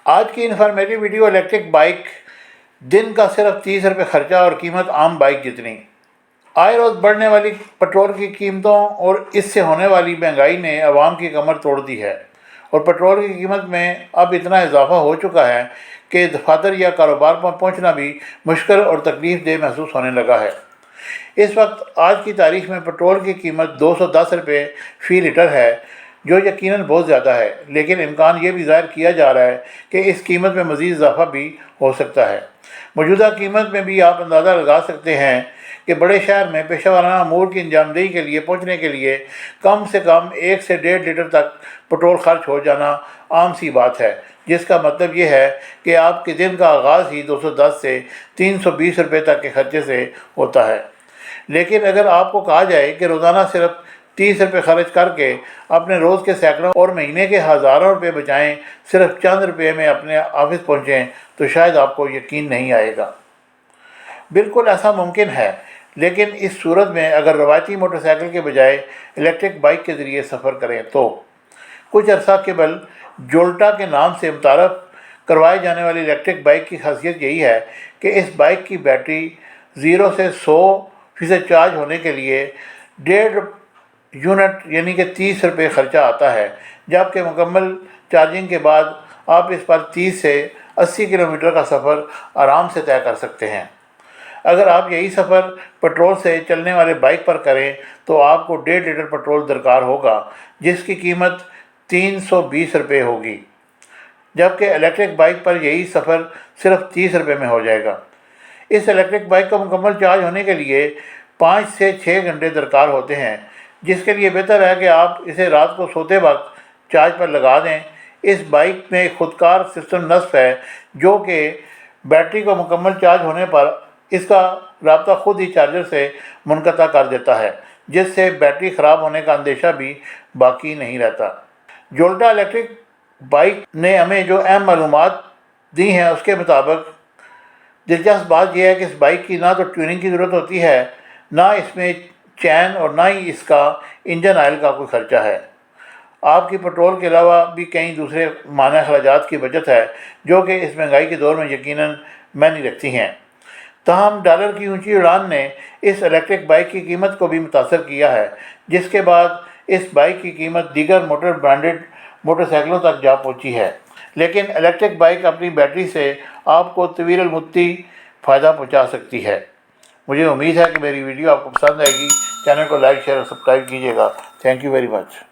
آج کی informative video electric bike, دن کا صرف 30 روپے خرچہ اور قیمت عام بائک جتنی۔ آئے روز بڑھنے والی پٹرول کی قیمتوں اور اس سے ہونے والی مہنگائی نے عوام کی کمر توڑ دی ہے، اور پٹرول کی قیمت میں اب اتنا اضافہ ہو چکا ہے کہ دفاتر یا کاروبار پر پہنچنا بھی مشکل اور تکلیف دہ محسوس ہونے لگا ہے۔ اس وقت آج کی تاریخ میں پٹرول کی قیمت 210 روپے فی لیٹر ہے، جو یقیناً بہت زیادہ ہے، لیکن امکان یہ بھی ظاہر کیا جا رہا ہے کہ اس قیمت میں مزید اضافہ بھی ہو سکتا ہے۔ موجودہ قیمت میں بھی آپ اندازہ لگا سکتے ہیں کہ بڑے شہر میں پیشہ ورانہ امور کی انجام دہی کے لیے پہنچنے کے لیے کم سے کم 1 سے 1.5 لیٹر تک پٹرول خرچ ہو جانا عام سی بات ہے، جس کا مطلب یہ ہے کہ آپ کے دن کا آغاز ہی 210 سے 320 روپے تک کے خرچے سے ہوتا ہے۔ لیکن اگر آپ کو کہا جائے کہ روزانہ صرف 30 روپے خرچ کر کے اپنے روز کے سینکڑوں اور مہینے کے ہزاروں روپے بچائیں، صرف چند روپے میں اپنے آفس پہنچیں، تو شاید آپ کو یقین نہیں آئے گا۔ بالکل ایسا ممکن ہے، لیکن اس صورت میں اگر روایتی موٹر سائیکل کے بجائے الیکٹرک بائک کے ذریعے سفر کریں تو کچھ عرصہ قبل جولٹا کے نام سے متعارف کروائے جانے والی الیکٹرک بائک کی خاصیت یہی ہے کہ اس بائک کی بیٹری 0 سے 100% چارج ہونے کے لیے 1.5 یونٹ یعنی کہ 30 روپے خرچہ آتا ہے، جبکہ مکمل چارجنگ کے بعد آپ اس پر 30 سے 80 کلومیٹر کا سفر آرام سے طے کر سکتے ہیں۔ اگر آپ یہی سفر پٹرول سے چلنے والے بائک پر کریں تو آپ کو 1.5 لیٹر پٹرول درکار ہوگا، جس کی قیمت 320 روپے ہوگی، جبکہ الیکٹرک بائک پر یہی سفر صرف 30 روپے میں ہو جائے گا۔ اس الیکٹرک بائک کا مکمل چارج ہونے کے لیے 5 سے 6 گھنٹے درکار ہوتے ہیں، جس کے لیے بہتر ہے کہ آپ اسے رات کو سوتے وقت چارج پر لگا دیں۔ اس بائک میں خودکار سسٹم نصب ہے جو کہ بیٹری کو مکمل چارج ہونے پر اس کا رابطہ خود ہی چارجر سے منقطع کر دیتا ہے، جس سے بیٹری خراب ہونے کا اندیشہ بھی باقی نہیں رہتا۔ جولٹا الیکٹرک بائک نے ہمیں جو اہم معلومات دی ہیں اس کے مطابق دلچسپ بات یہ ہے کہ اس بائک کی نہ تو ٹیوننگ کی ضرورت ہوتی ہے، نہ اس میں چین اور نہ ہی اس کا انجن آئل کا کوئی خرچہ ہے۔ آپ کی پٹرول کے علاوہ بھی کئی دوسرے مانع اخراجات کی بچت ہے جو کہ اس مہنگائی کے دور میں یقیناً معنی رکھتی ہیں۔ تاہم ڈالر کی اونچی اڑان نے اس الیکٹرک بائک کی قیمت کو بھی متاثر کیا ہے، جس کے بعد اس بائک کی قیمت دیگر موٹر برانڈڈ موٹر سائیکلوں تک جا پہنچی ہے۔ لیکن الیکٹرک بائک اپنی بیٹری سے آپ کو طویل المدتی فائدہ پہنچا سکتی ہے۔ مجھے امید ہے کہ میری ویڈیو آپ کو پسند آئے گی۔ چینل کو لائک، شیئر اور سبسکرائب کیجیے گا۔ Thank you very much.